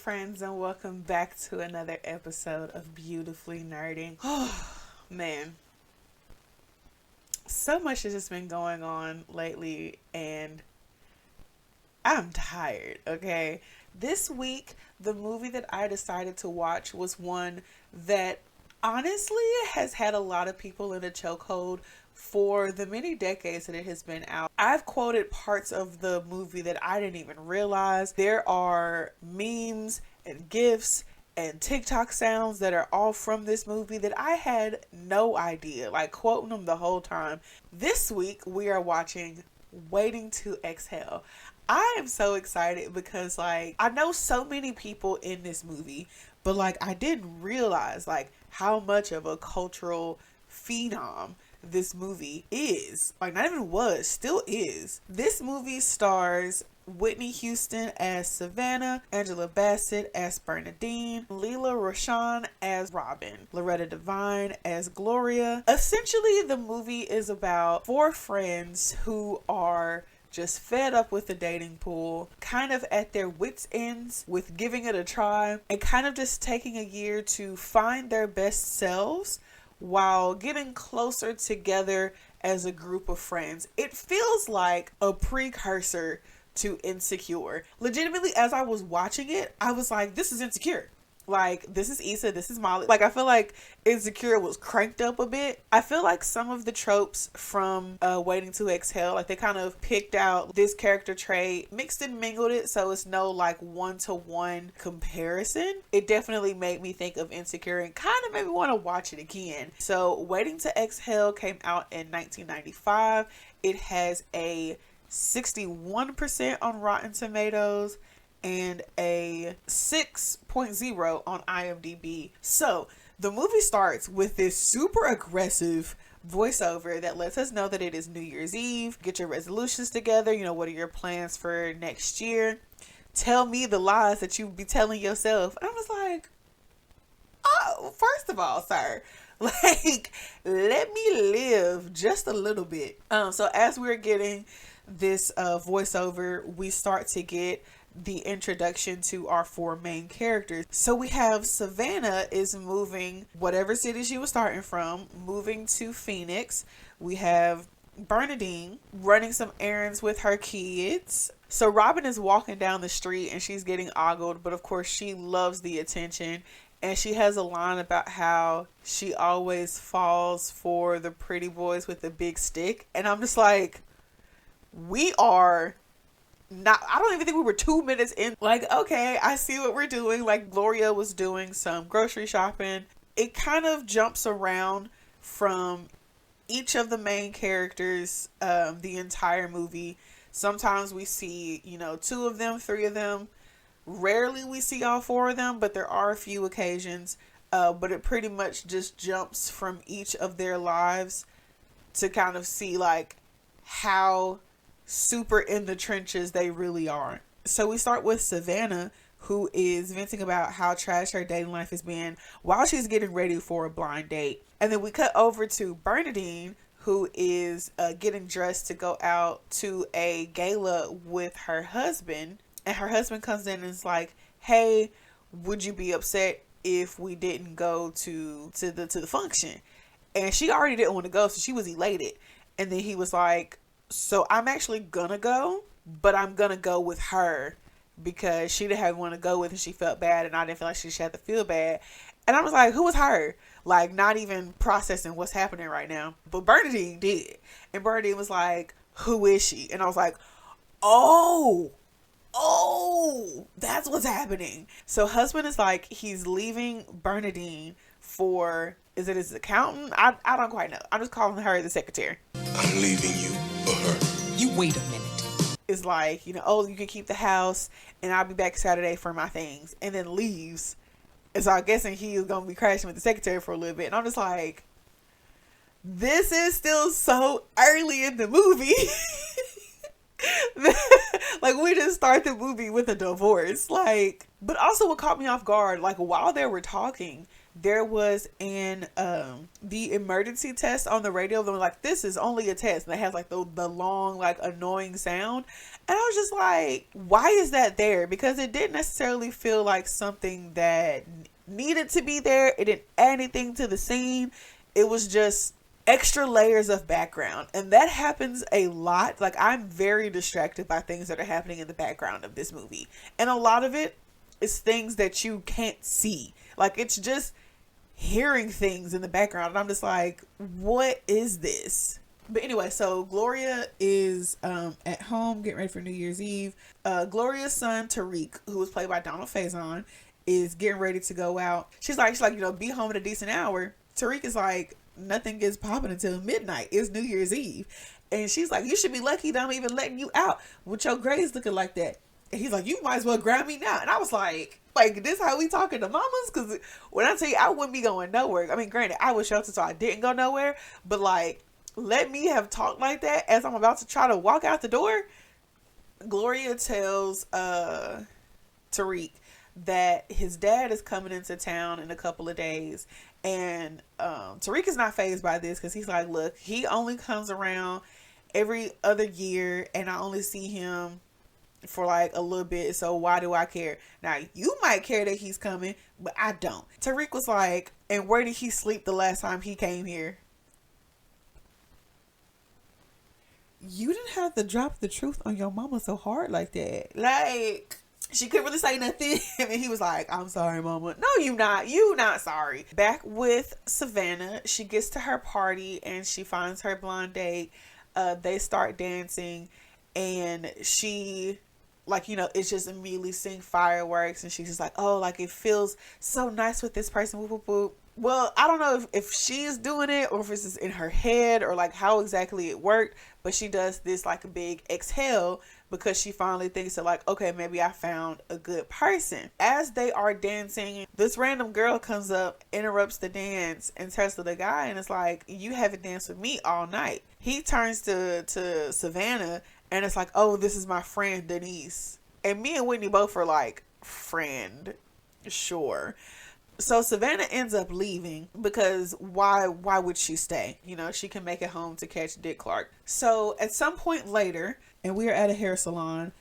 friends, and welcome back to another episode of Beautifully Nerding. Oh, man. So much has just been going on lately, and I'm tired, okay? This week, the movie that I decided to watch was one that honestly has had a lot of people in a chokehold for the many decades that it has been out. I've quoted parts of the movie that I didn't even realize. There are memes and GIFs and TikTok sounds that are all from this movie that I had no idea, like quoting them the whole time. This week we are watching Waiting to Exhale. I am so excited because I know so many people in this movie, but I didn't realize how much of a cultural phenom this movie is. Not even was, still is. This movie stars Whitney Houston as Savannah, Angela Bassett as Bernadine, Lela Rochon as Robin, Loretta Devine as Gloria. Essentially, the movie is about four friends who are just fed up with the dating pool, kind of at their wits' ends with giving it a try, and kind of just taking a year to find their best selves while getting closer together as a group of friends. It feels like a precursor to Insecure. Legitimately, as I was watching it, I was like, this is Insecure. This is Issa, this is Molly. I feel like Insecure was cranked up a bit. I feel like some of the tropes from Waiting to Exhale, they kind of picked out this character trait, mixed and mingled it, so it's no one-to-one comparison. It definitely made me think of Insecure and kind of made me want to watch it again. So Waiting to Exhale came out in 1995. It has a 61% on Rotten Tomatoes and a 6.0 on IMDb. So the movie starts with this super aggressive voiceover that lets us know that it is New Year's Eve. Get your resolutions together. What are your plans for next year? Tell me the lies that you be telling yourself. And I was like, oh, first of all, sir, let me live just a little bit. So as we're getting this voiceover, we start to get the introduction to our four main characters. So we have Savannah is moving, whatever city she was starting from, moving to Phoenix. We have Bernadine running some errands with her kids. So Robin is walking down the street and she's getting ogled, but of course she loves the attention. And she has a line about how she always falls for the pretty boys with the big stick. And I'm just like, we are not, I don't even think we were 2 minutes in. Okay, I see what we're doing. Gloria was doing some grocery shopping. It kind of jumps around from each of the main characters the entire movie. Sometimes we see, two of them, three of them. Rarely we see all four of them, but there are a few occasions. But it pretty much just jumps from each of their lives to kind of see how super in the trenches they really are. So we start with Savannah, who is venting about how trash her dating life has been while she's getting ready for a blind date. And then we cut over to Bernadine, who is getting dressed to go out to a gala with her husband. And her husband comes in and is like, hey, would you be upset if we didn't go to the function? And she already didn't want to go, so she was elated. And then he was like, so I'm actually gonna go, but I'm gonna go with her because she didn't have one to go with and she felt bad and I didn't feel like she should have to feel bad. And I was like, who was her? Not even processing what's happening right now. But Bernadine did. And Bernadine was like, who is she? And I was like, oh, that's what's happening. So husband is like, he's leaving Bernadine for, is it his accountant? I don't quite know. I'm just calling her the secretary. I'm leaving you for her. You wait a minute. It's like, oh, you can keep the house and I'll be back Saturday for my things, and then leaves. And so I'm guessing he is going to be crashing with the secretary for a little bit. And I'm just like, this is still so early in the movie. We just start the movie with a divorce. But also what caught me off guard, while they were talking, there was the emergency test on the radio. They were like, this is only a test, and it has like the long, like, annoying sound. And I was just like, why is that there? Because it didn't necessarily feel like something that needed to be there. It didn't add anything to the scene. It was just extra layers of background, and that happens a lot. Like, I'm very distracted by things that are happening in the background of this movie, and a lot of it is things that you can't see. Like, it's just hearing things in the background, and I'm just like, what is this? But anyway, so Gloria is at home getting ready for New Year's Eve. Gloria's son Tariq, who was played by Donald Faison, is getting ready to go out. She's like, be home at a decent hour. Tariq is like, nothing gets popping until midnight. It's New Year's Eve. And she's like, you should be lucky that I'm even letting you out with your grades looking like that. And he's like, you might as well grab me now. And I was like, this how we talking to mamas? Because when I tell you, I wouldn't be going nowhere. I mean, granted, I was sheltered, so I didn't go nowhere. But, like, let me have talked like that as I'm about to try to walk out the door. Gloria tells Tariq that his dad is coming into town in a couple of days. And Tariq is not fazed by this, because he's like, look, he only comes around every other year, and I only see him for like a little bit, so why do I care? Now, you might care that he's coming, but I don't. Tariq was like, and where did he sleep the last time he came here? You didn't have to drop the truth on your mama so hard like that. Like, she couldn't really say nothing. And he was like, I'm sorry, mama. No, you not sorry. Back with Savannah, she gets to her party and she finds her blonde date. They start dancing, and she, like, it's just immediately seeing fireworks, and she's just like, oh, like, it feels so nice with this person. Whoop, whoop, whoop. Well, I don't know if she is doing it or if it's just in her head or like how exactly it worked, but she does this like a big exhale because she finally thinks that, like, okay, maybe I found a good person. As they are dancing, this random girl comes up, interrupts the dance, and turns to the guy, and it's like, you haven't danced with me all night. He turns to Savannah, and it's like, oh, this is my friend Denise. And me and Whitney both are like, friend, sure. So Savannah ends up leaving because why would she stay? She can make it home to catch Dick Clark. So at some point later, and we are at a hair salon.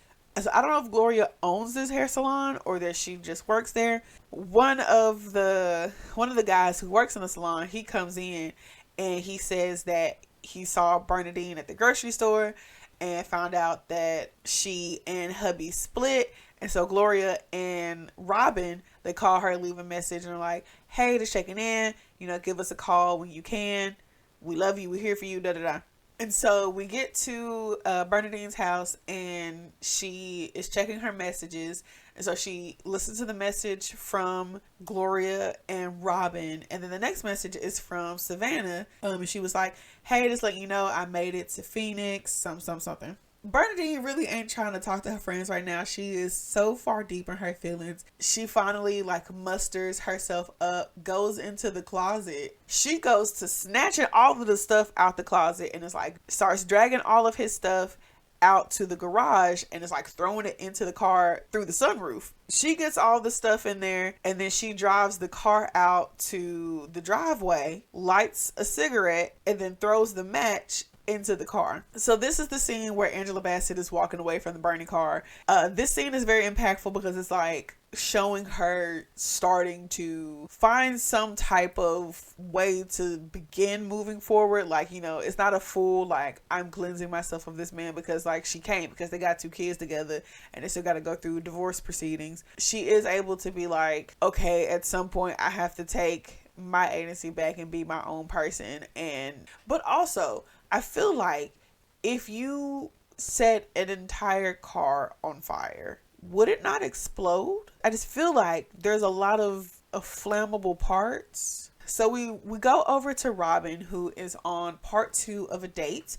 So I don't know if Gloria owns this hair salon or that she just works there. One of the guys who works in the salon, he comes in and he says that he saw Bernadine at the grocery store and found out that she and hubby split. And so Gloria and Robin, they call her, leave a message, and are like, hey, just checking in, give us a call when you can. We love you. We're here for you, da da da. And so we get to Bernadine's house, and she is checking her messages. And so she listens to the message from Gloria and Robin. And then the next message is from Savannah. And she was like, hey, just letting you know I made it to Phoenix, something. Bernadine really ain't trying to talk to her friends right now. She is so far deep in her feelings. She finally musters herself up, goes into the closet. She goes to snatching all of the stuff out the closet, and starts dragging all of his stuff out to the garage, and is throwing it into the car through the sunroof. She gets all the stuff in there, and then she drives the car out to the driveway, lights a cigarette, and then throws the match into the car. So this is the scene where Angela Bassett is walking away from the burning car. This scene is very impactful because it's showing her starting to find some type of way to begin moving forward. It's not a full I'm cleansing myself of this man, because she can't, because they got 2 kids together and they still got to go through divorce proceedings. She is able to be okay, at some point I have to take my agency back and be my own person. But also, I feel like if you set an entire car on fire, would it not explode? I just feel like there's a lot of flammable parts. So we go over to Robin, who is on part 2 of a date.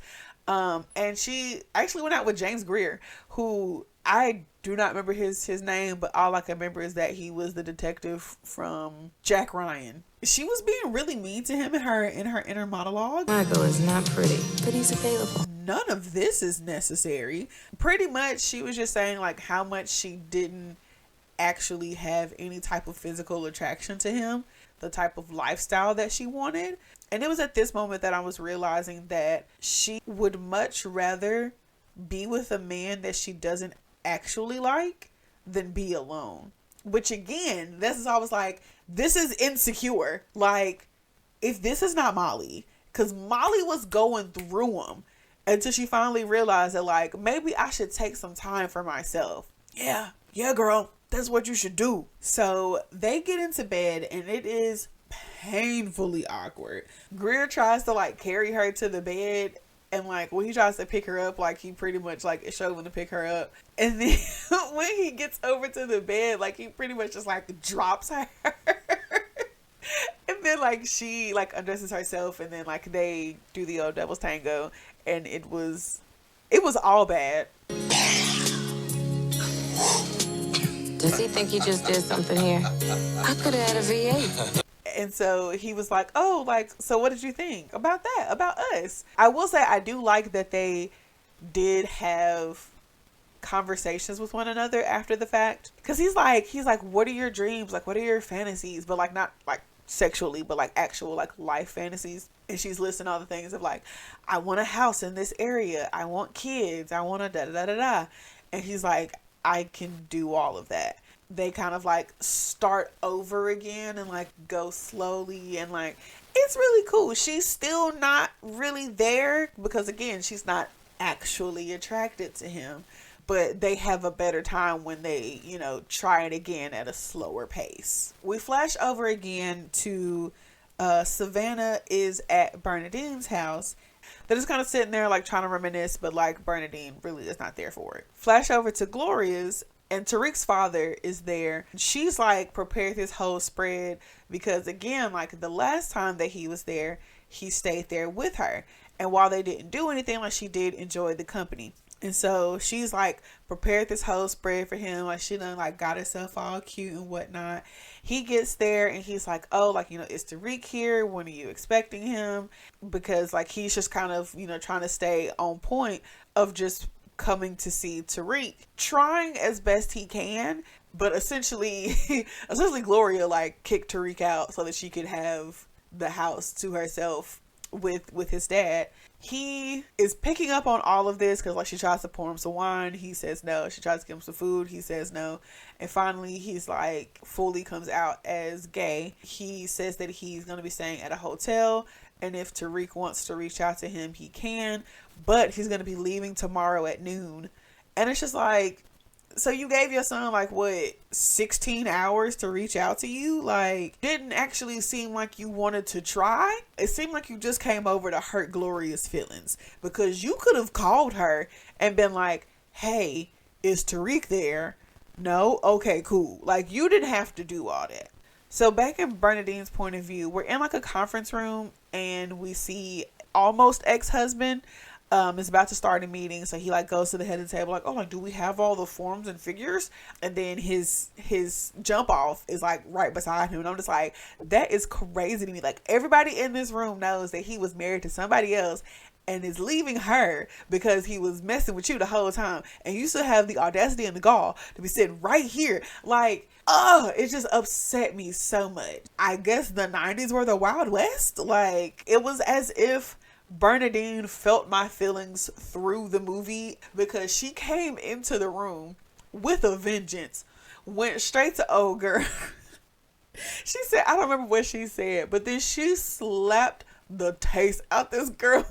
And she actually went out with James Greer, who I do not remember his name, but all I can remember is that he was the detective from Jack Ryan. She was being really mean to him in her inner monologue. Michael is not pretty, but he's available. None of this is necessary. Pretty much she was just saying how much she didn't actually have any type of physical attraction to him. the type of lifestyle that she wanted. And it was at this moment that I was realizing that she would much rather be with a man that she doesn't actually like than be alone. Which again, this is, I was like, this is insecure. Like, if this is not Molly, because Molly was going through them until she finally realized that, like, maybe I should take some time for myself. Yeah, girl, that's what you should do. So they get into bed and it is painfully awkward. Greer tries to like carry her to the bed, and like when he tries to pick her up, like he pretty much like is shoving to pick her up, and then when he gets over to the bed, like he pretty much just like drops her. And then like she like undresses herself, and then like they do the old devil's tango, and it was all bad. Does he think he just did something here? I could have had a V8. And so he was like, oh, like, so what did you think about that, about us? I will say I do like that they did have conversations with one another after the fact, because he's like what are your dreams, like what are your fantasies, but like not like sexually, but like actual like life fantasies. And she's listing all the things of like, I want a house in this area, I want kids, I want a da da da da da. And he's like, I can do all of that. They kind of like start over again and like go slowly, and like it's really cool. She's still not really there because again, she's not actually attracted to him, but they have a better time when they, you know, try it again at a slower pace. We flash over again to Savannah is at Bernadine's house. They're just kind of sitting there like trying to reminisce, but like Bernadine really is not there for it. Flash over to Gloria's, and Tariq's father is there. She's like prepared this whole spread because again, like the last time that he was there, he stayed there with her. And while they didn't do anything, like she did enjoy the company. And so she's like prepared this whole spread for him. Like she done like got herself all cute and whatnot. He gets there and he's like, oh, like, you know, is Tariq here? When are you expecting him? Because like he's just kind of, you know, trying to stay on point of just coming to see Tariq, trying as best he can, but essentially Gloria like kicked Tariq out so that she could have the house to herself with his dad. He is picking up on all of this because like she tries to pour him some wine, he says no. She tries to give him some food, he says no. And finally he's like fully comes out as gay. He says that he's going to be staying at a hotel, and if Tariq wants to reach out to him, he can, but he's going to be leaving tomorrow at noon. And it's just like, so you gave your son like what, 16 hours to reach out to you? Like, didn't actually seem like you wanted to try. It seemed like you just came over to hurt Gloria's feelings, because you could have called her and been like, hey, is Tariq there? No? Okay, cool. Like, you didn't have to do all that. So back in Bernadine's point of view, we're in like a conference room and we see almost ex-husband is about to start a meeting. So he like goes to the head of the table like, oh, like, do we have all the forms and figures? And then his jump off is like right beside him. And I'm just like, that is crazy to me. Like, everybody in this room knows that he was married to somebody else and is leaving her because he was messing with you the whole time, and you still have the audacity and the gall to be sitting right here. Like, it just upset me so much. I guess the 90s were the Wild West. Like, it was as if Bernadine felt my feelings through the movie, because she came into the room with a vengeance, went straight to old girl. She said, I don't remember what she said, but then she slapped the taste out this girl.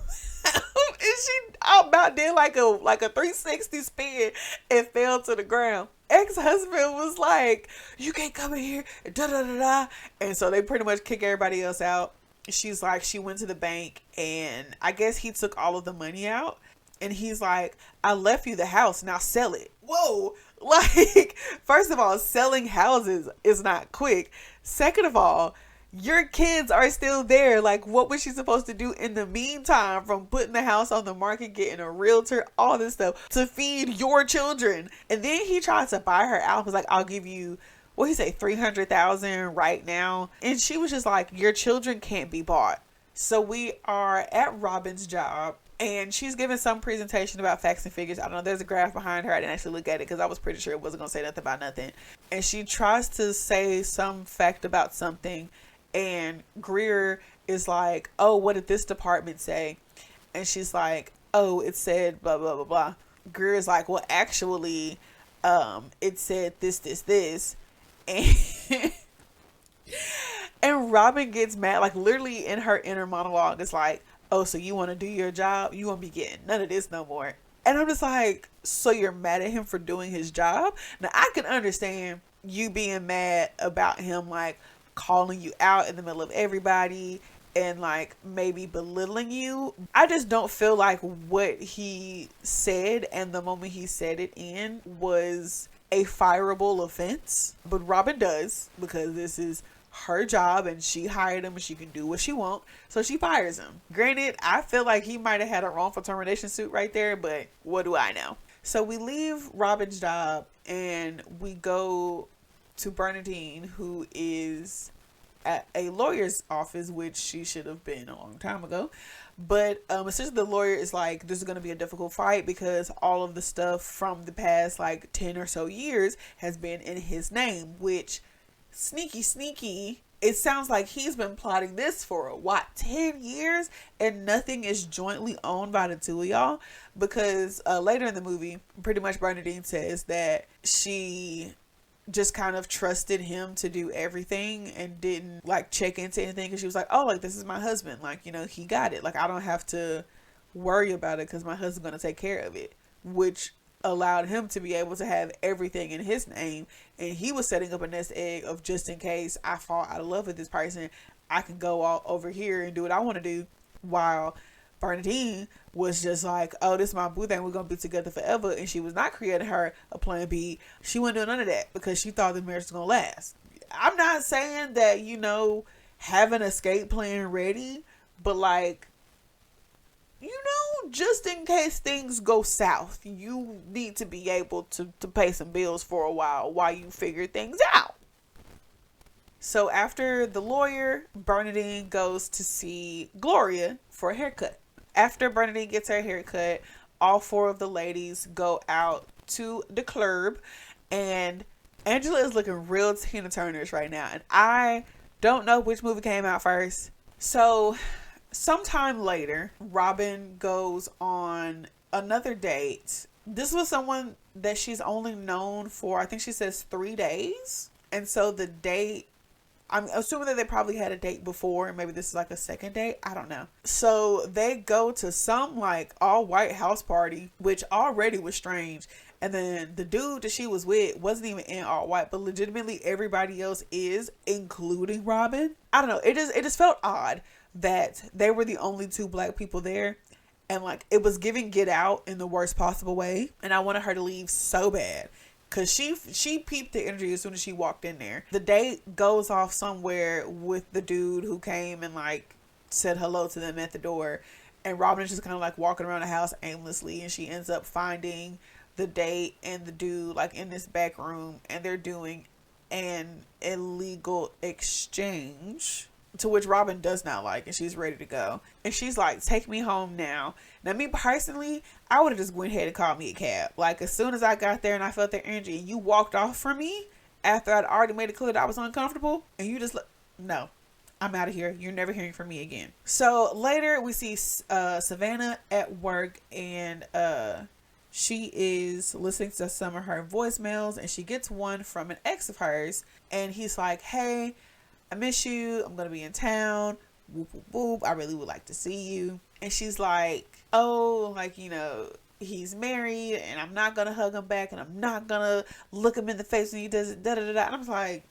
And she about did like a 360 spin and fell to the ground. Ex-husband was like, you can't come in here, da da da da. And so they pretty much kick everybody else out. She's like, she went to the bank and I guess he took all of the money out, and he's like, I left you the house, now sell it. Whoa. Like, first of all, selling houses is not quick. Second of all, your kids are still there. Like, what was she supposed to do in the meantime, from putting the house on the market, getting a realtor, all this stuff to feed your children? And then he tried to buy her out. He was like, I'll give you, what he say, $300,000 right now. And she was just like, your children can't be bought. So we are at Robin's job, and she's giving some presentation about facts and figures. I don't know, there's a graph behind her. I didn't actually look at it because I was pretty sure it wasn't going to say nothing about nothing. And she tries to say some fact about something, And Greer is like, oh, what did this department say? And she's like, oh, it said blah, blah, blah, blah. Greer is like, well, actually, it said this. And, and Robin gets mad, like literally in her inner monologue, it's like, oh, so you want to do your job? You won't be getting none of this no more. And I'm just like, so you're mad at him for doing his job? Now, I can understand you being mad about him, like, calling you out in the middle of everybody and, like, maybe belittling you. I just don't feel like what he said and the moment he said it in was a fireable offense. But Robin does, because this is her job and she hired him and she can do what she wants, so she fires him. Granted, I feel like he might have had a wrongful termination suit right there, but what do I know? So we leave Robin's job and we go to Bernadine, who is at a lawyer's office, which she should have been a long time ago. But essentially the lawyer is like, this is going to be a difficult fight because all of the stuff from the past like 10 or so years has been in his name, which sneaky, it sounds like he's been plotting this for 10 years and nothing is jointly owned by the two of y'all. Because later in the movie, pretty much Bernadine says that she just kind of trusted him to do everything and didn't like check into anything, because she was like, oh, like, this is my husband, like, you know, he got it, like, I don't have to worry about it because my husband's gonna take care of it, which allowed him to be able to have everything in his name. And he was setting up a nest egg of, just in case I fall out of love with this person, I can go all over here and do what I want to do, while Bernadine was just like, oh, this is my boo thing, we're gonna be together forever. And she was not creating her a plan B. She wasn't doing none of that because she thought the marriage was gonna last. I'm not saying that, you know, have an escape plan ready, but like, you know, just in case things go south, you need to be able to pay some bills for a while you figure things out. So after the lawyer, Bernadine goes to see Gloria for a haircut. After Bernadine gets her haircut, all four of the ladies go out to the club, and Angela is looking real Tina Turnerish right now. And I don't know which movie came out first. So sometime later, Robin goes on another date. This was someone that she's only known for, I think she says 3 days. And so the date, I'm assuming that they probably had a date before and maybe this is like a second date. I don't know. So they go to some like all white house party, which already was strange. And then the dude that she was with wasn't even in all white, but legitimately everybody else is, including Robin. I don't know. It just felt odd that they were the only 2 black people there. And like, it was giving Get Out in the worst possible way. And I wanted her to leave so bad, because she peeped the energy as soon as she walked in there. The date goes off somewhere with the dude who came and like said hello to them at the door. And Robin is just kind of like walking around the house aimlessly. And she ends up finding the date and the dude like in this back room. And they're doing an illegal exchange, to which Robin does not like, and she's ready to go. And she's like, take me home now. Now, me personally, I would have just went ahead and called me a cab. Like, as soon as I got there and I felt their energy and you walked off from me after I'd already made it clear that I was uncomfortable, and you just, no, I'm out of here. You're never hearing from me again. So later we see Savannah at work, and she is listening to some of her voicemails, and she gets one from an ex of hers, and he's like, hey, I miss you. I'm going to be in town. Whoop, whoop, whoop. I really would like to see you. And she's like, oh, like, you know, he's married and I'm not going to hug him back and I'm not going to look him in the face when he does it. Da, da, da, da. And I'm like,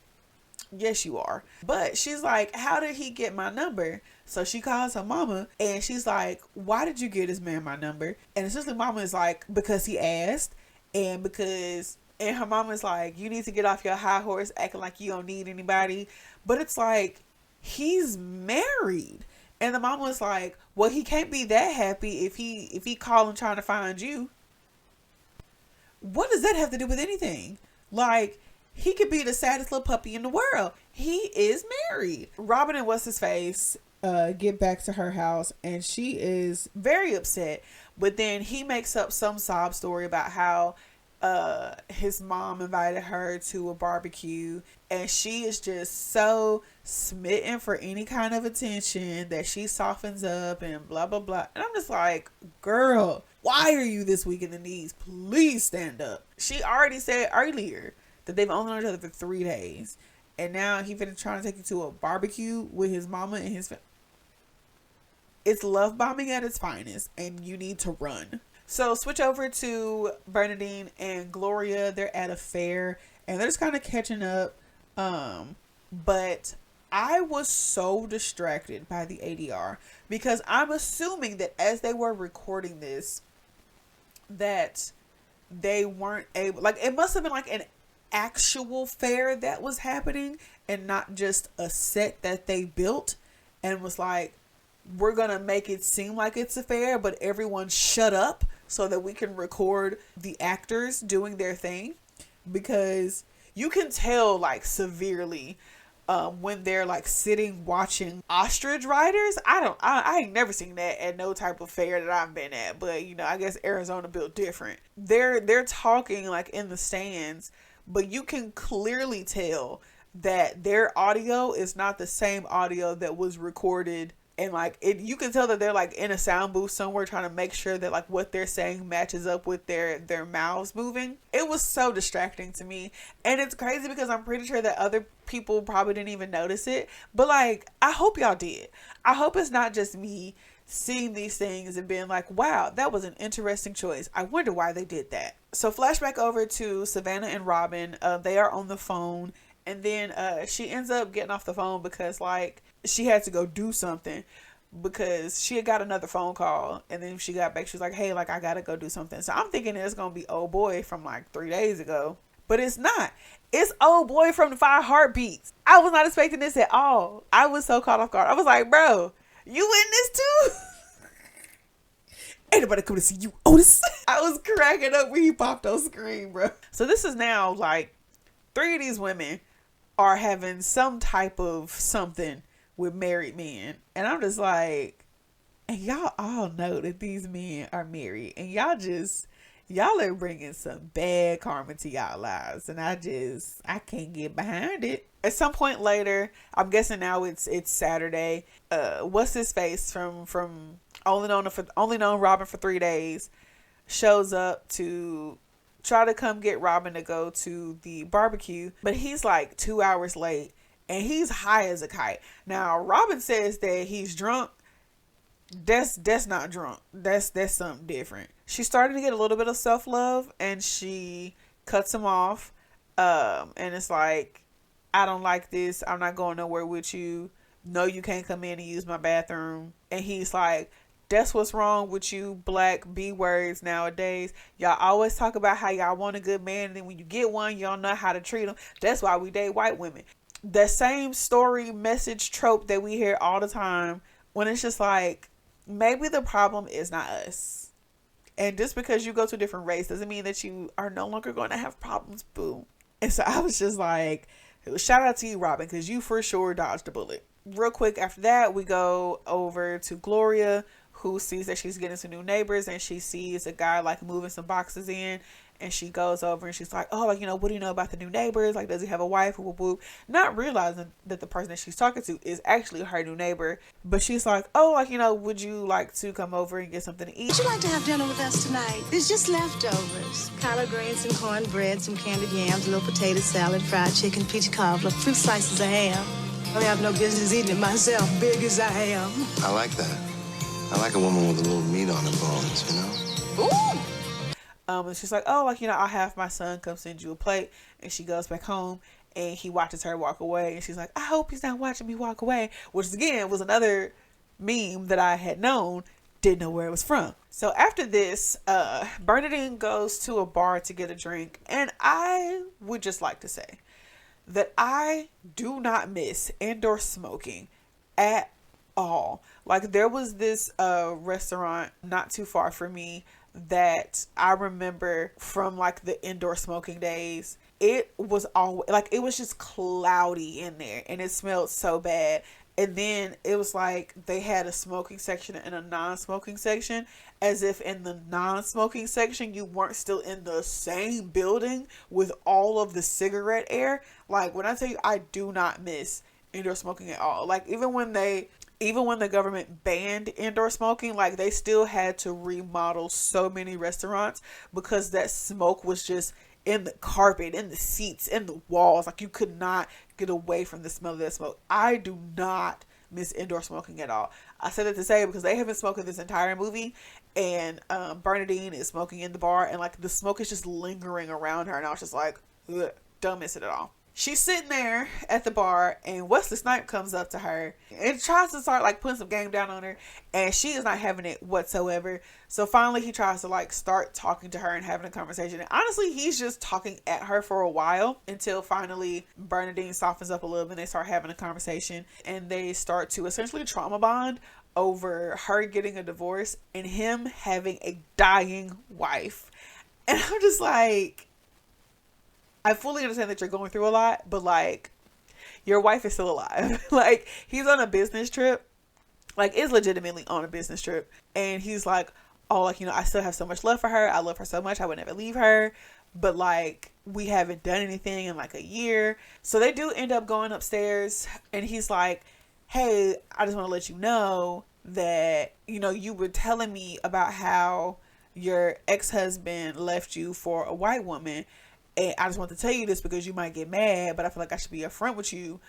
yes, you are. But she's like, how did he get my number? So she calls her mama and she's like, why did you give this man my number? And essentially mama is like, because he asked, and because, and her mama is like, you need to get off your high horse acting like you don't need anybody. But it's like, he's married. And the mama was like, well, he can't be that happy if he calling trying to find you. What does that have to do with anything? Like, he could be the saddest little puppy in the world. He is married. Robin and what's his face get back to her house, and she is very upset. But then he makes up some sob story about how his mom invited her to a barbecue, and she is just so smitten for any kind of attention that she softens up and blah blah blah. And I'm just like, girl, why are you this weak in the knees? Please stand up. She already said earlier that they've only known each other for 3 days, and now he finna trying to take you to a barbecue with his mama and his it's love bombing at its finest, and you need to run. So switch over to Bernadine and Gloria. They're at a fair and they're just kind of catching up. But I was so distracted by the ADR because I'm assuming that as they were recording this, that they weren't able, like, it must have been like an actual fair that was happening and not just a set that they built and was like, we're gonna make it seem like it's a fair, but everyone shut up so that we can record the actors doing their thing. Because you can tell, like, severely when they're like sitting watching ostrich riders. I ain't never seen that at no type of fair that I've been at, but you know, I guess Arizona built different. They're talking like in the stands, but you can clearly tell that their audio is not the same audio that was recorded. And like you can tell that they're like in a sound booth somewhere trying to make sure that like what they're saying matches up with their mouths moving. It was so distracting to me. And it's crazy because I'm pretty sure that other people probably didn't even notice it. But like, I hope y'all did. I hope it's not just me seeing these things and being like, wow, that was an interesting choice. I wonder why they did that. So flashback over to Savannah and Robin. They are on the phone. And then she ends up getting off the phone because like she had to go do something because she had got another phone call. And then she got back. She was like, hey, like I got to go do something. So I'm thinking it's going to be old boy from like 3 days ago. But it's not. It's old boy from the 5 Heartbeats. I was not expecting this at all. I was so caught off guard. I was like, bro, you in this too? Ain't nobody coming to see you, Otis. I was cracking up when he popped on screen, bro. So this is now like 3 of these women are having some type of something with married men. And I'm just like, and y'all all know that these men are married. And y'all are bringing some bad karma to y'all lives. And I can't get behind it. At some point later, I'm guessing now it's Saturday. What's his face from only known Robin for 3 days shows up to try to come get Robin to go to the barbecue, but he's like 2 hours late and he's high as a kite. Now Robin says that he's drunk. That's not drunk. That's something different. She started to get a little bit of self-love and she cuts him off. And it's like, I don't like this. I'm not going nowhere with you. No, you can't come in and use my bathroom. And he's like, that's what's wrong with you black B words nowadays. Y'all always talk about how y'all want a good man, and then when you get one, y'all know how to treat them. That's why we date white women. The same story message trope that we hear all the time, when it's just like, maybe the problem is not us. And just because you go to a different race doesn't mean that you are no longer going to have problems, boo. And so I was just like, shout out to you, Robin, because you for sure dodged a bullet. Real quick after that, we go over to Gloria, who sees that she's getting some new neighbors, and she sees a guy like moving some boxes in, and she goes over and she's like, oh, like, you know, what do you know about the new neighbors? Like, does he have a wife? Whoop, whoop, whoop. Not realizing that the person that she's talking to is actually her new neighbor. But she's like, oh, like, you know, would you like to come over and get something to eat? Would you like to have dinner with us tonight? There's just leftovers. Collard greens and cornbread, some candied yams, a little potato salad, fried chicken, peach cobbler, 2 slices of ham. I have no business eating it myself, big as I am. I like that. I like a woman with a little meat on her bones, you know? Ooh! And she's like, oh, like, you know, I'll have my son come send you a plate. And she goes back home and he watches her walk away. And she's like, I hope he's not watching me walk away. Which, again, was another meme that I had known, didn't know where it was from. So after this, Bernadine goes to a bar to get a drink. And I would just like to say that I do not miss indoor smoking at all. Like, there was this restaurant not too far from me that I remember from like the indoor smoking days. It was always like, it was just cloudy in there and it smelled so bad. And then it was like they had a smoking section and a non-smoking section, as if in the non-smoking section you weren't still in the same building with all of the cigarette air. Like, when I tell you, I do not miss indoor smoking at all. Like, even when the government banned indoor smoking, like, they still had to remodel so many restaurants because that smoke was just in the carpet, in the seats, in the walls. Like, you could not get away from the smell of that smoke. I do not miss indoor smoking at all. I said it to say because they have been smoking this entire movie, and Bernadine is smoking in the bar, and like the smoke is just lingering around her, and I was just like, ugh, don't miss it at all. She's sitting there at the bar, and Wesley Snipes comes up to her and tries to start like putting some game down on her, and she is not having it whatsoever. So finally he tries to like start talking to her and having a conversation, and honestly he's just talking at her for a while until finally Bernadine softens up a little bit and they start having a conversation, and they start to essentially trauma bond over her getting a divorce and him having a dying wife. And I'm just like, I fully understand that you're going through a lot, but like, your wife is still alive. Like, he's on a business trip, like, is legitimately on a business trip, and he's like, oh, like, you know, I still have so much love for her, I love her so much, I would never leave her, but like, we haven't done anything in like a year. So they do end up going upstairs, and he's like, hey, I just want to let you know that, you know, you were telling me about how your ex-husband left you for a white woman, and I just want to tell you this because you might get mad, but I feel like I should be upfront with you.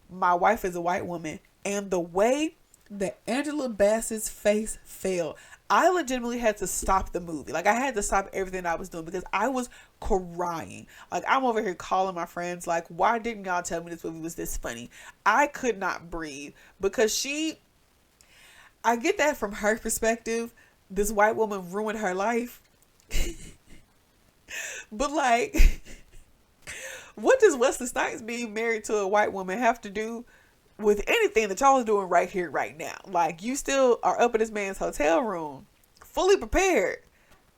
My wife is a white woman. And the way that Angela Bassett's face fell, I legitimately had to stop the movie. Like, I had to stop everything I was doing because I was crying. Like, I'm over here calling my friends like, why didn't y'all tell me this movie was this funny? I could not breathe because I get that from her perspective. This white woman ruined her life. But like, what does Wesley Snipes being married to a white woman have to do with anything that y'all is doing right here, right now? Like, you still are up in this man's hotel room, fully prepared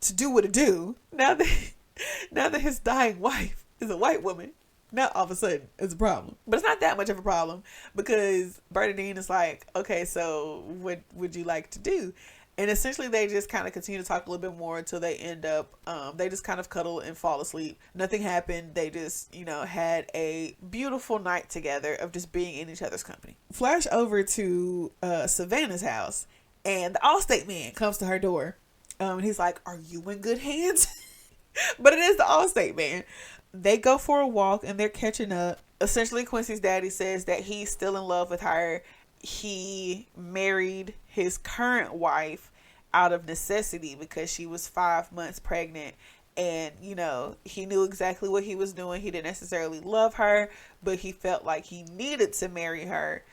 to do what it do. Now that his dying wife is a white woman, now all of a sudden it's a problem. But it's not that much of a problem because Bernadine is like, okay, so what would you like to do? And essentially they just kind of continue to talk a little bit more until they end up, they just kind of cuddle and fall asleep. Nothing happened. They just, you know, had a beautiful night together of just being in each other's company. Flash over to Savannah's house, and the Allstate man comes to her door. And he's like, are you in good hands? But it is the Allstate man. They go for a walk and they're catching up. Essentially, Quincy's daddy says that he's still in love with her. He married his current wife out of necessity because she was 5 months pregnant, and you know, he knew exactly what he was doing. He didn't necessarily love her, but he felt like he needed to marry her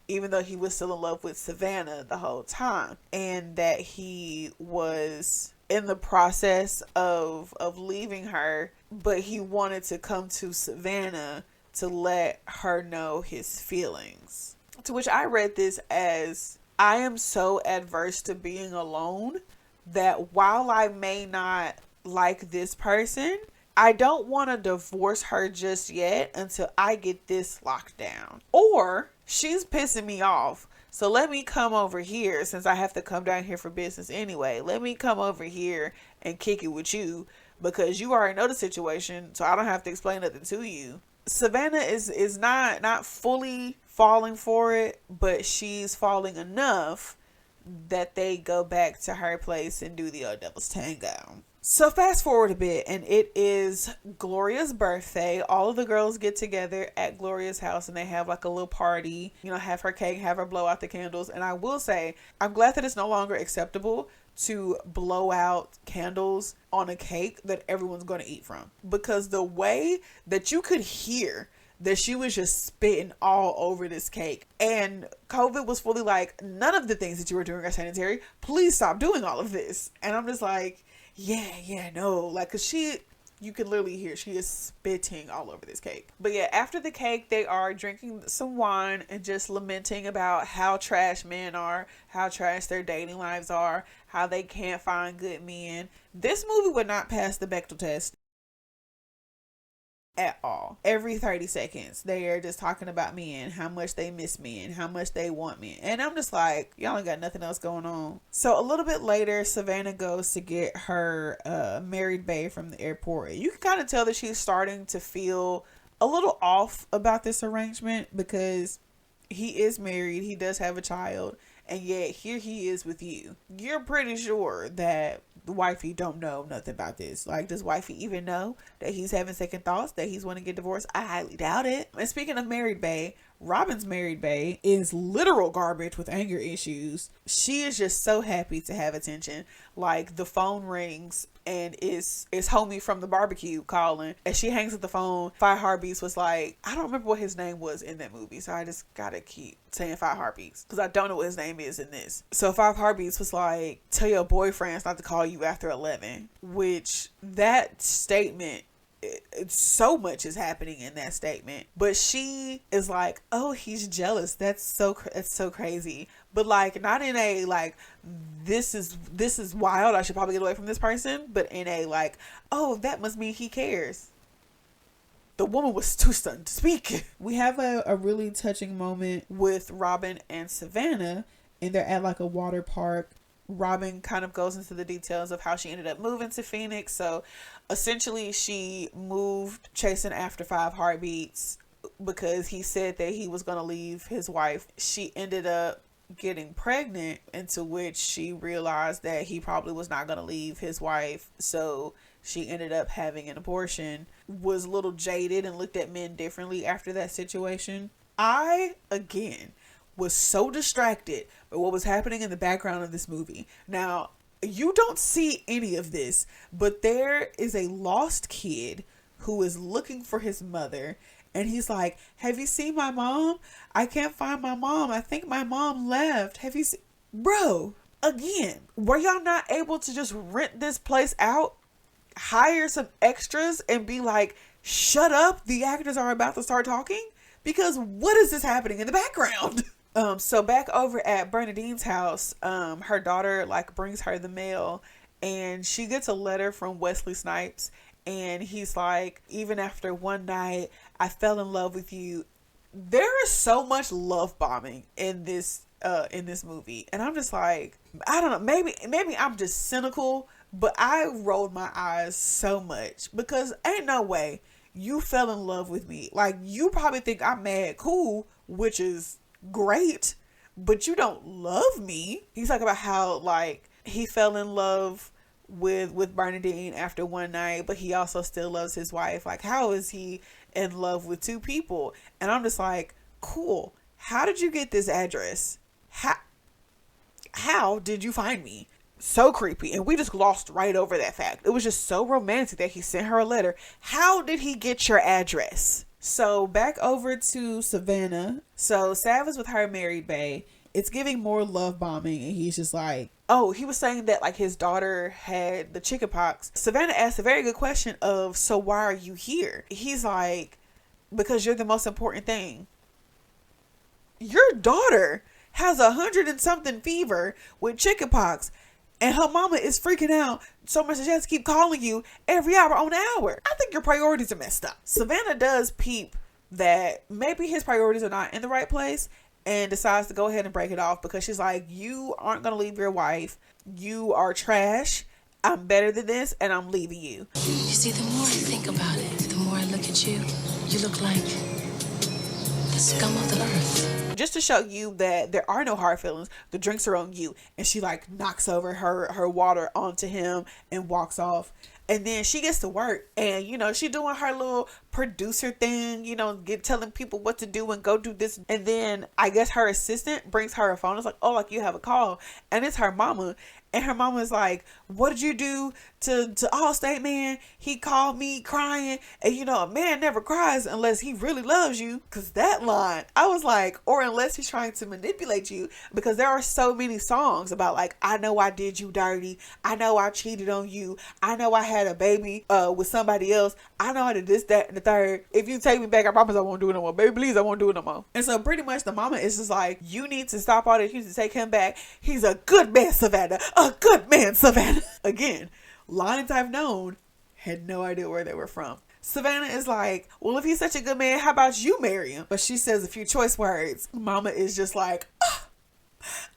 even though he was still in love with Savannah the whole time, and that he was in the process of leaving her, but he wanted to come to Savannah to let her know his feelings. To which I read this as, I am so adverse to being alone that while I may not like this person, I don't want to divorce her just yet until I get this locked down. Or she's pissing me off, so let me come over here, since I have to come down here for business anyway. Let me come over here and kick it with you because you already know the situation, so I don't have to explain nothing to you. Savannah is not fully falling for it, but she's falling enough that they go back to her place and do the old devil's tango. So fast forward a bit, and it is Gloria's birthday. All of the girls get together at Gloria's house and they have like a little party, you know, have her cake, have her blow out the candles. And I will say, I'm glad that it's no longer acceptable to blow out candles on a cake that everyone's going to eat from, because the way that you could hear that she was just spitting all over this cake, and COVID was fully like, none of the things that you were doing are sanitary, please stop doing all of this. And I'm just like, yeah, no, like, cause you can literally hear she is spitting all over this cake. But yeah, after the cake, they are drinking some wine and just lamenting about how trash men are, how trash their dating lives are, how they can't find good men. This movie would not pass the Bechdel test. at all. Every 30 seconds, they are just talking about me and how much they miss me and how much they want me. And I'm just like, y'all ain't got nothing else going on. So a little bit later, Savannah goes to get her married bae from the airport. You can kind of tell that she's starting to feel a little off about this arrangement because he is married, he does have a child, and yet here he is with you. You're pretty sure that the wifey don't know nothing about this. Like, does wifey even know that he's having second thoughts, that he's want to get divorced? I highly doubt it. And speaking of married bae, Robin's married bae is literal garbage with anger issues. She is just so happy to have attention. Like, the phone rings and it's homie from the barbecue calling. As she hangs up the phone, Five Heartbeats was like, I don't remember what his name was in that movie, so I just gotta keep saying Five Heartbeats because I don't know what his name is in this. So Five Heartbeats was like, tell your boyfriends not to call you after 11, which that statement, so much is happening in that statement. But she is like, oh, he's jealous. That's so crazy. But like, not in a like, this is wild, I should probably get away from this person, but in a like, oh, that must mean he cares. The woman was too stunned to speak. We have a really touching moment with Robin and Savannah, and they're at like a water park. Robin kind of goes into the details of how she ended up moving to Phoenix. So essentially she moved chasing after Five Heartbeats because he said that he was going to leave his wife. She ended up getting pregnant, into which she realized that he probably was not going to leave his wife. So she ended up having an abortion, was a little jaded and looked at men differently after that situation. I, again, was so distracted by what was happening in the background of this movie. Now, you don't see any of this, but there is a lost kid who is looking for his mother, and he's like, have you seen my mom? I can't find my mom. I think my mom left. Have you seen... Bro, again, were y'all not able to just rent this place out, hire some extras, and be like, shut up, the actors are about to start talking? Because what is this happening in the background? So back over at Bernadine's house, her daughter like brings her the mail, and she gets a letter from Wesley Snipes, and he's like, even after one night, I fell in love with you. There is so much love bombing in this movie, and I'm just like, I don't know, maybe I'm just cynical, but I rolled my eyes so much because ain't no way you fell in love with me. Like, you probably think I'm mad cool, which is great, but you don't love me. He's talking about how like he fell in love with Bernadine after one night, but he also still loves his wife. Like, how is he in love with two people? And I'm just like, cool, how did you get this address? How did you find me? So creepy. And we just glossed right over that fact. It was just so romantic that he sent her a letter. How did he get your address? So back over to Savannah. So Sav is with her married bae. It's giving more love bombing, and he's just like, oh, he was saying that like his daughter had the chickenpox. Savannah asked a very good question of, so why are you here? He's like, because you're the most important thing. Your daughter has 100 and something fever with chickenpox, and her mama is freaking out so much that she has to keep calling you every hour on the hour. I think your priorities are messed up. Savannah does peep that maybe his priorities are not in the right place, and decides to go ahead and break it off because she's like, you aren't going to leave your wife. You are trash. I'm better than this, and I'm leaving you. You see, the more I think about it, the more I look at you, you look like the scum of the earth. Just to show you that there are no hard feelings, the drinks are on you. And she like knocks over her water onto him and walks off. And then she gets to work, and you know, she doing her little producer thing, you know, telling people what to do and go do this. And then I guess her assistant brings her a phone. It's like, oh, like you have a call, and it's her mama. And her mama is like, what did you do to Allstate, man? He called me crying. And you know, a man never cries unless he really loves you. Because that line, I was like, or unless he's trying to manipulate you. Because there are so many songs about like, I know I did you dirty. I know I cheated on you. I know I had a baby with somebody else. I know I did this, that, and the third. If you take me back, I promise I won't do it no more. Baby, please, I won't do it no more. And so pretty much the mama is just like, you need to stop all this. You need to take him back. He's a good man, Savannah. A good man, Savannah. Again, lines I've known, had no idea where they were from. Savannah is like, well, if he's such a good man, how about you marry him? But she says a few choice words. Mama is just like, oh,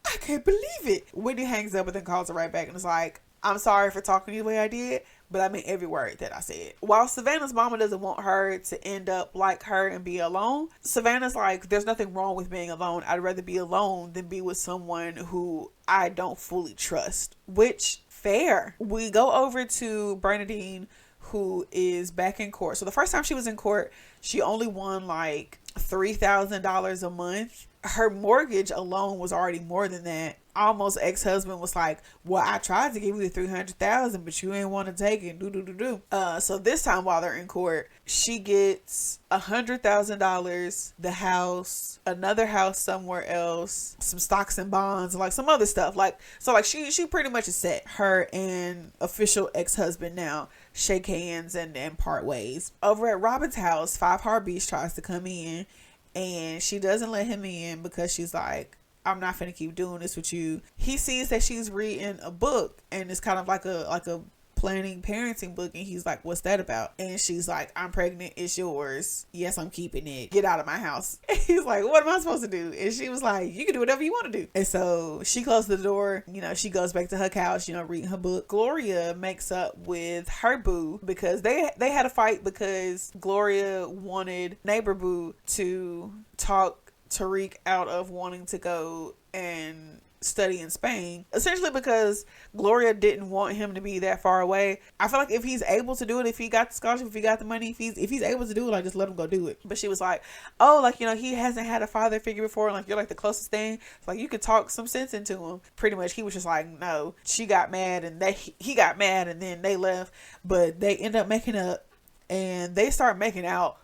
I can't believe it. Whitney hangs up and then calls her right back and is like, I'm sorry for talking to you the way I did, but I mean every word that I said. While Savannah's mama doesn't want her to end up like her and be alone, Savannah's like, there's nothing wrong with being alone. I'd rather be alone than be with someone who I don't fully trust. Which, fair. We go over to Bernadine, who is back in court. So the first time she was in court, she only won like $3,000 a month. Her mortgage alone was already more than that. Almost ex-husband was like, well, I tried to give you the $300,000, but you ain't want to take it. So this time while they're in court, she gets $100,000, the house, another house somewhere else, some stocks and bonds, like some other stuff. Like, so like she pretty much is set. Her and official ex-husband now shake hands and part ways. Over at Robin's house, Five Heart Beast tries to come in, and she doesn't let him in because she's like, I'm not finna keep doing this with you. He sees that she's reading a book, and it's kind of like a planning parenting book, and he's like, what's that about? And she's like, I'm pregnant, it's yours. Yes, I'm keeping it. Get out of my house. And he's like, what am I supposed to do? And she was like, you can do whatever you want to do. And so she closed the door. You know, she goes back to her couch, you know, reading her book. Gloria makes up with her boo because they had a fight because Gloria wanted neighbor boo to talk Tariq out of wanting to go and study in Spain, essentially because Gloria didn't want him to be that far away. I feel like if he's able to do it, if he got the scholarship, if he got the money, if he's able to do it, like, just let him go do it. But she was like, oh, like, you know, he hasn't had a father figure before, and like, you're like the closest thing, it's like you could talk some sense into him. Pretty much he was just like, no. She got mad, and he got mad, and then they left, but they end up making up, and they start making out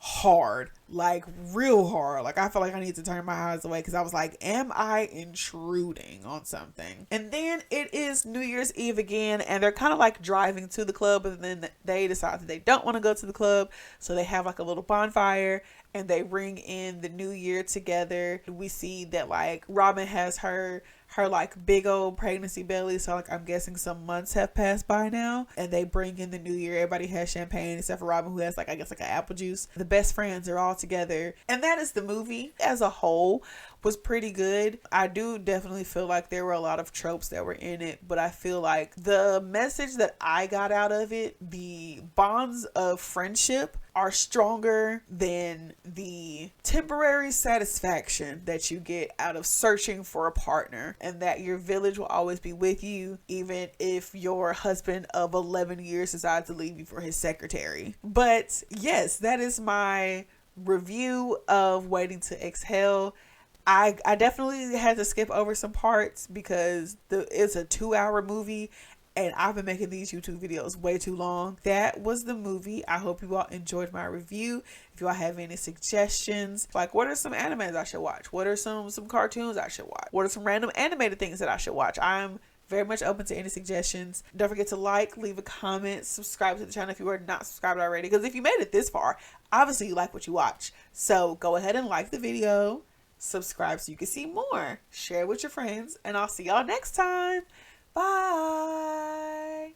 hard, like real hard. Like, I feel like I need to turn my eyes away because I was like, am I intruding on something? And then it is New Year's Eve again, and they're kind of like driving to the club, and then they decide that they don't want to go to the club, so they have like a little bonfire and they ring in the new year together. We see that like Robin has her like big old pregnancy belly, so like I'm guessing some months have passed by now, and they bring in the new year. Everybody has champagne except for Robin, who has like, I guess, like an apple juice. The best friends are all together, and that is the movie as a whole. Was pretty good. I do definitely feel like there were a lot of tropes that were in it, but I feel like the message that I got out of it, the bonds of friendship are stronger than the temporary satisfaction that you get out of searching for a partner, and that your village will always be with you even if your husband of 11 years decides to leave you for his secretary. But yes, that is my review of Waiting to Exhale. I definitely had to skip over some parts because it's a 2-hour movie, and I've been making these YouTube videos way too long. That was the movie. I hope you all enjoyed my review. If you all have any suggestions, like what are some animes I should watch? What are some cartoons I should watch? What are some random animated things that I should watch? I'm very much open to any suggestions. Don't forget to like, leave a comment, subscribe to the channel if you are not subscribed already, because if you made it this far, obviously you like what you watch. So go ahead and like the video. Subscribe so you can see more. Share with your friends, and I'll see y'all next time. Bye.